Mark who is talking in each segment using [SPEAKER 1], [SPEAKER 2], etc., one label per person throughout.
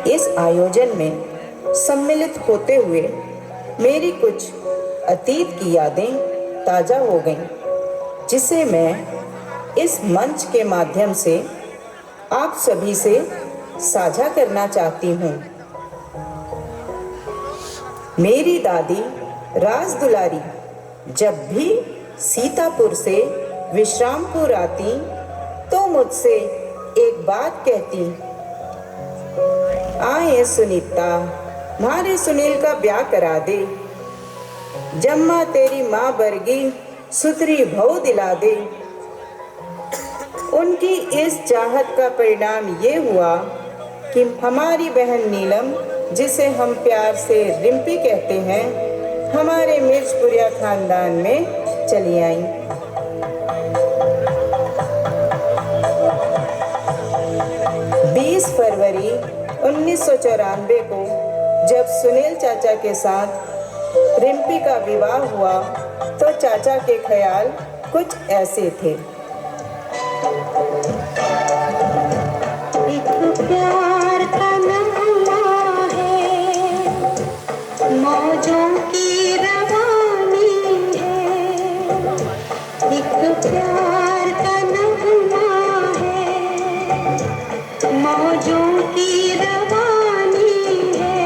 [SPEAKER 1] इस आयोजन में सम्मिलित होते हुए मेरी कुछ अतीत की यादें ताज़ा हो गईं, जिसे मैं इस मंच के माध्यम से आप सभी से साझा करना चाहती हूँ। मेरी दादी राज दुलारी जब भी सीतापुर से विश्रामपुर आती तो मुझसे एक बात कहती, आए सुनीता, मारे सुनील का ब्याह करा दे, जम्मा तेरी माँ बरगी सुतरी भव दिला दे। उनकी इस चाहत का परिणाम ये हुआ कि हमारी बहन नीलम, जिसे हम प्यार से रिम्पी कहते हैं, हमारे मिर्चपुरिया खानदान में चली आई। फरवरी 1994 को जब सुनील चाचा के साथ रिम्पी का विवाह हुआ तो चाचा के ख्याल कुछ ऐसे थे।
[SPEAKER 2] एक प्यार का नगमा है, मौजों की रवानी है। एक प्यार का नगमा है, मौजों की रवानी है।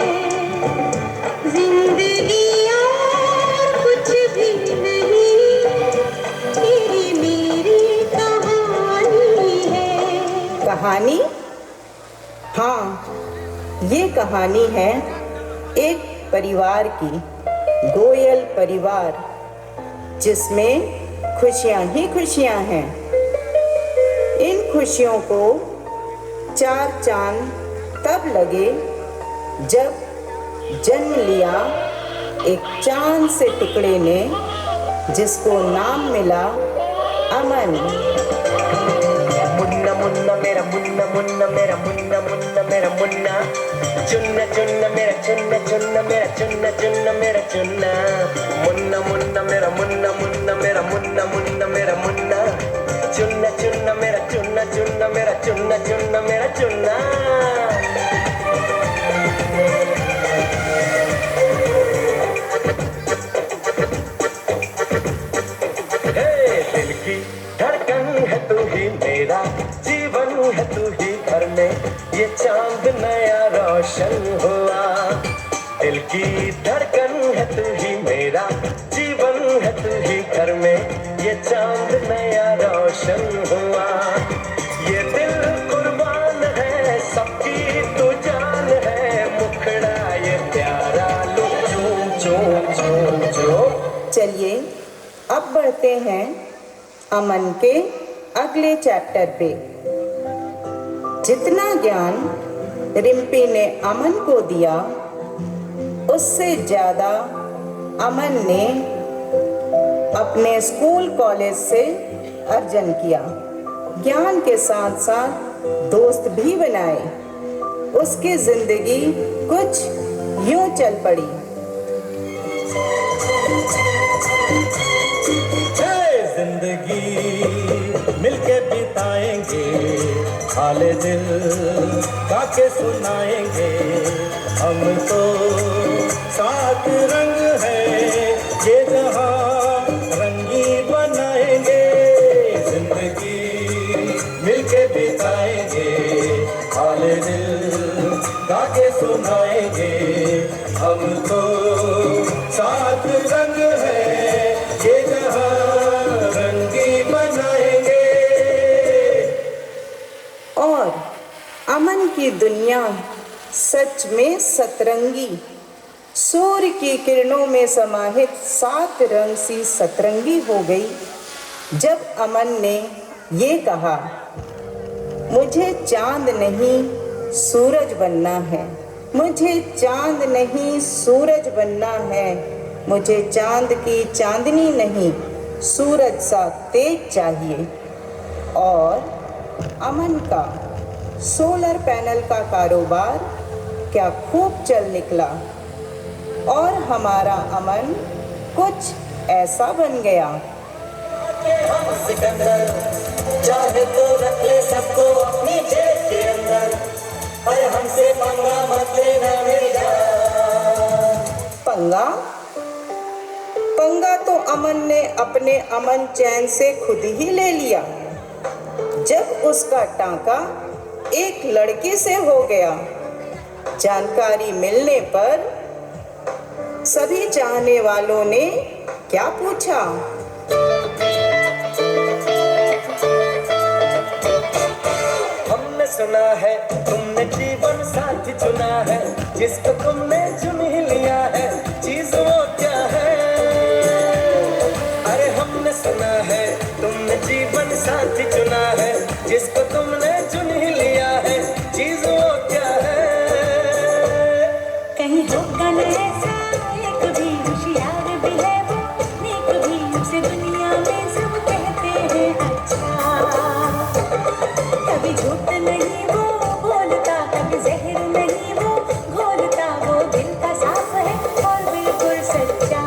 [SPEAKER 2] जिंदगी और कुछ भी नहीं, तेरी मेरी कहानी है।
[SPEAKER 1] कहानी? हाँ, ये कहानी है एक परिवार की, गोयल परिवार, जिसमें खुशियाँ ही खुशियाँ हैं। इन खुशियों को चार चांद तब लगे जब जन्म लिया एक चांद से टुकड़े ने, जिसको नाम मिला अमन।
[SPEAKER 3] मुन्ना मुन्ना मेरा मुन्ना मुन्ना मेरा मुन्ना मुन्ना मेरा मुन्ना, चुन्ना चुन्ना मेरा चुन्ना चुन्ना मेरा चुन्ना चुन्ना मेरा चुन्ना, मुन्ना मुन्ना मेरा मुन्ना मुन्ना मेरा मुन्ना मुन्ना मेरा मुन्ना, चुन्ना चुन्ना मेरा चुन्ना चुन्ना मेरा चुन्ना चुन्ना मेरा चुन्ना। दिल की धड़कन है तू ही मेरा, जीवन है तू ही घर में ये चांद नया रोशन हुआ। दिल की धड़कन है तू ही मेरा, जीवन है तू ही घर में ये चांद नया रोशन हुआ। ये दिल कुर्बान है, सबकी तू जान है, मुखड़ा ये प्यारा लो चूम चूम चूम चूम।
[SPEAKER 1] चलिए अब बढ़ते हैं अमन के अगले चैप्टर पे। जितना ज्ञान रिम्पी ने अमन को दिया, उससे ज़्यादा अमन ने अपने स्कूल कॉलेज से अर्जन किया। ज्ञान के साथ साथ दोस्त भी बनाए। उसकी जिंदगी कुछ यूं चल पड़ी।
[SPEAKER 4] जिंदगी मिलके बिताएंगे, हाले दिल गा के सुनाएंगे। हम तो सात रंग है, ये जहां रंगी बनाएंगे। जिंदगी मिलके बिताएंगे, हाले दिल गा के सुनाएंगे। हम तो सात रंग है, ये जहां रंगी बनाएंगे।
[SPEAKER 1] और अमन की दुनिया सच में सतरंगी, सूर्य की किरणों में समाहित सात रंग सी सतरंगी हो गई जब अमन ने ये कहा, मुझे चांद नहीं सूरज बनना है, मुझे चांद नहीं सूरज बनना है, मुझे चांद की चांदनी नहीं सूरज सा तेज चाहिए। और अमन का सोलर पैनल का कारोबार क्या खूब चल निकला और हमारा अमन कुछ ऐसा बन गया।
[SPEAKER 3] हम सिकंदर चाहे तो रख ले सबको अपनी जेब के अंदर, अरे हमसे पंगा मत लेना मेरी जान।
[SPEAKER 1] पंगा पंगा तो अमन ने अपने अमन चैन से खुद ही ले लिया जब उसका टांका एक लड़के से हो गया। जानकारी मिलने पर सभी चाहने वालों ने क्या पूछा?
[SPEAKER 3] हमने सुना है तुमने जीवन साथी चुना है, जिसको तुमने चुन ही लिया है, चीज वो क्या है? अरे हमने सुना है तुमने जीवन साथी चुना है, जिसको तुमने चुन ही लिया है, चीज वो क्या है?
[SPEAKER 2] कहीं होगा न ऐसा एक भी होशियार भी है वो, नेक भी उसे दुनिया में सब कहते हैं अच्छा। कभी झूठ नहीं वो बोलता, कभी जहर नहीं वो घोलता, वो दिल का साफ है और बिल्कुल सच्चा,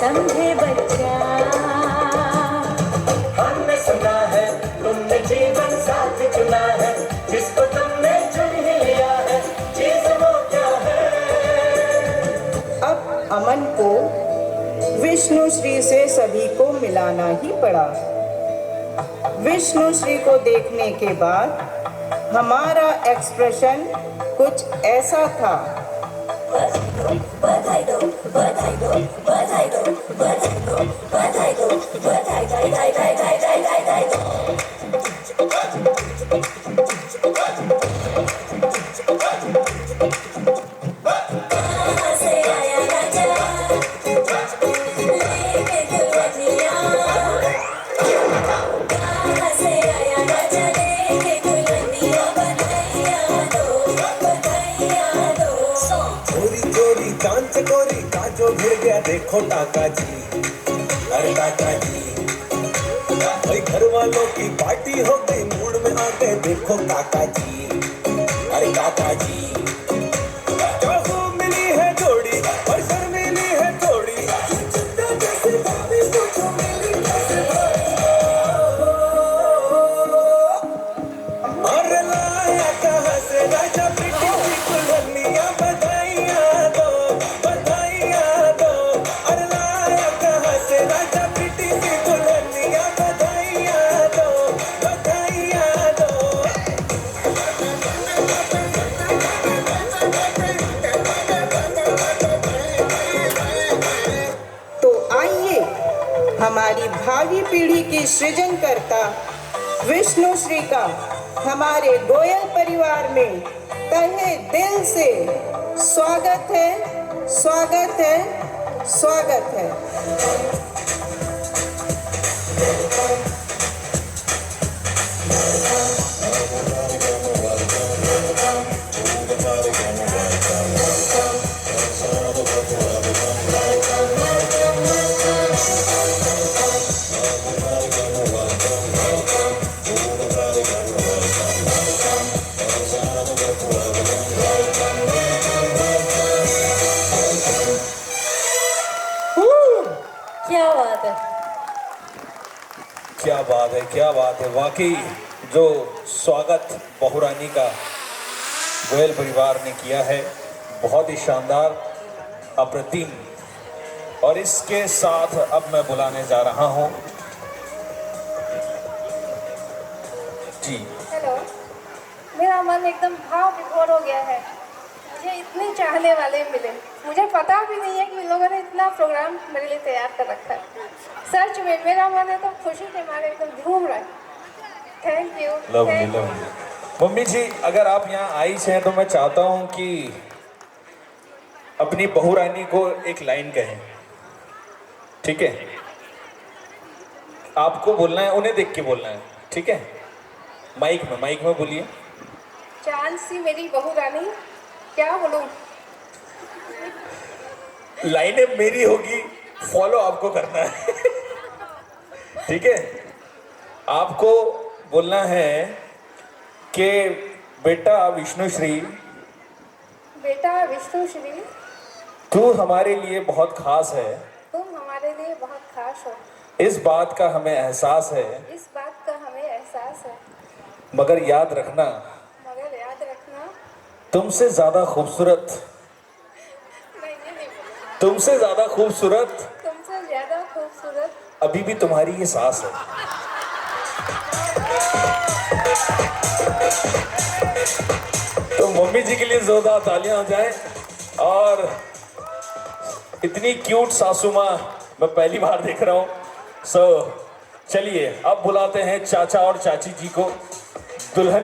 [SPEAKER 2] समझे बच्चा।
[SPEAKER 3] हमने सुना है तुमने जीवन साथी चुना है, जिसको तुमने चुन ही लिया है, चीज वो क्या है?
[SPEAKER 1] अब अमन को विष्णुश्री से सभी को मिलाना ही पड़ा। विष्णुश्री को देखने के बाद हमारा एक्सप्रेशन कुछ ऐसा था।
[SPEAKER 2] बधाई दो, बधाई दो, बधाई दो, बधाई दो, बधाई दो, बधाई दो, बधाई दो। कहाँ से आया राजा, लेके दुल्हनिया। कहाँ से आया राजा, लेके दुल्हनिया। बधाइयाँ दो, बधाइयाँ दो।
[SPEAKER 4] चोरी चोरी चांद चकोरी काजो भिड़ गया देखो टाका जी। अरे टाका जी भाई घर वालों की पार्टी हो गई, मूड में आ गए देखो काका जी। अरे काका जी चाहू मिली है जोड़ी और सर मिली है थोड़ी, चिंता जैसी भाभी पूछो मिली कैसे और लाया कहाँ से राजा प्रीति सी दुल्हनिया। बधाइयाँ दो, बधाइयाँ दो, और लाया कहाँ से राजा प्रीति सी दुल्हनिया। बधाइयाँ दो, बधाइयाँ दो।
[SPEAKER 1] तो आइए हमारी भावी पीढ़ी की सृजनकर्ता विष्णुश्री का हमारे गोयल परिवार में तहे दिल से स्वागत है, स्वागत है, स्वागत है।
[SPEAKER 2] क्या बात है,
[SPEAKER 4] क्या बात है, क्या बात है। वाकई जो स्वागत बहुरानी का गोयल परिवार ने किया है बहुत ही शानदार, अप्रतिम। और इसके साथ अब मैं बुलाने जा रहा हूं जी।
[SPEAKER 5] हेलो, मेरा मन एकदम भाव विभोर हो गया है। मुझे इतने चाहने वाले मिले, मुझे पता भी नहीं है कि इन लोगों ने इतना प्रोग्राम मेरे लिए तैयार कर रखा है। सच में मेरा मन है तो खुशी के मारे एकदम झूम रहा है। Thank you,
[SPEAKER 4] lovely
[SPEAKER 5] thank you.
[SPEAKER 4] Lovely. Mummy ji अगर आप यहाँ आई हैं तो मैं चाहता हूँ कि अपनी बहू रानी को एक लाइन कहें, ठीक है? आपको बोलना है, उन्हें देख के बोलना है, ठीक है? माइक में बोलिए।
[SPEAKER 5] चांद सी मेरी बहू रानी, क्या बोलूं?
[SPEAKER 4] लाइनें मेरी होगी, फॉलो आपको करना है ठीक है? आपको बोलना है कि बेटा विष्णुश्री,
[SPEAKER 5] बेटा विष्णुश्री,
[SPEAKER 4] तू हमारे लिए बहुत खास है।
[SPEAKER 5] तुम हमारे लिए बहुत खास हो।
[SPEAKER 4] इस बात का हमें एहसास है,
[SPEAKER 5] इस बात का हमें एहसास है,
[SPEAKER 4] मगर याद रखना
[SPEAKER 5] मगर याद रखना
[SPEAKER 6] तुमसे ज्यादा खूबसूरत,
[SPEAKER 5] नहीं ये नहीं बोला।
[SPEAKER 6] तुमसे ज्यादा खूबसूरत
[SPEAKER 5] तुमसे ज्यादा खूबसूरत
[SPEAKER 6] अभी भी तुम्हारी ये सांस है। तो मम्मी जी के लिए जोरदार तालियां हो जाएं। और इतनी क्यूट सासू माँ मैं पहली बार देख रहा हूं। चलिए अब बुलाते हैं चाचा और चाची जी को दुल्हन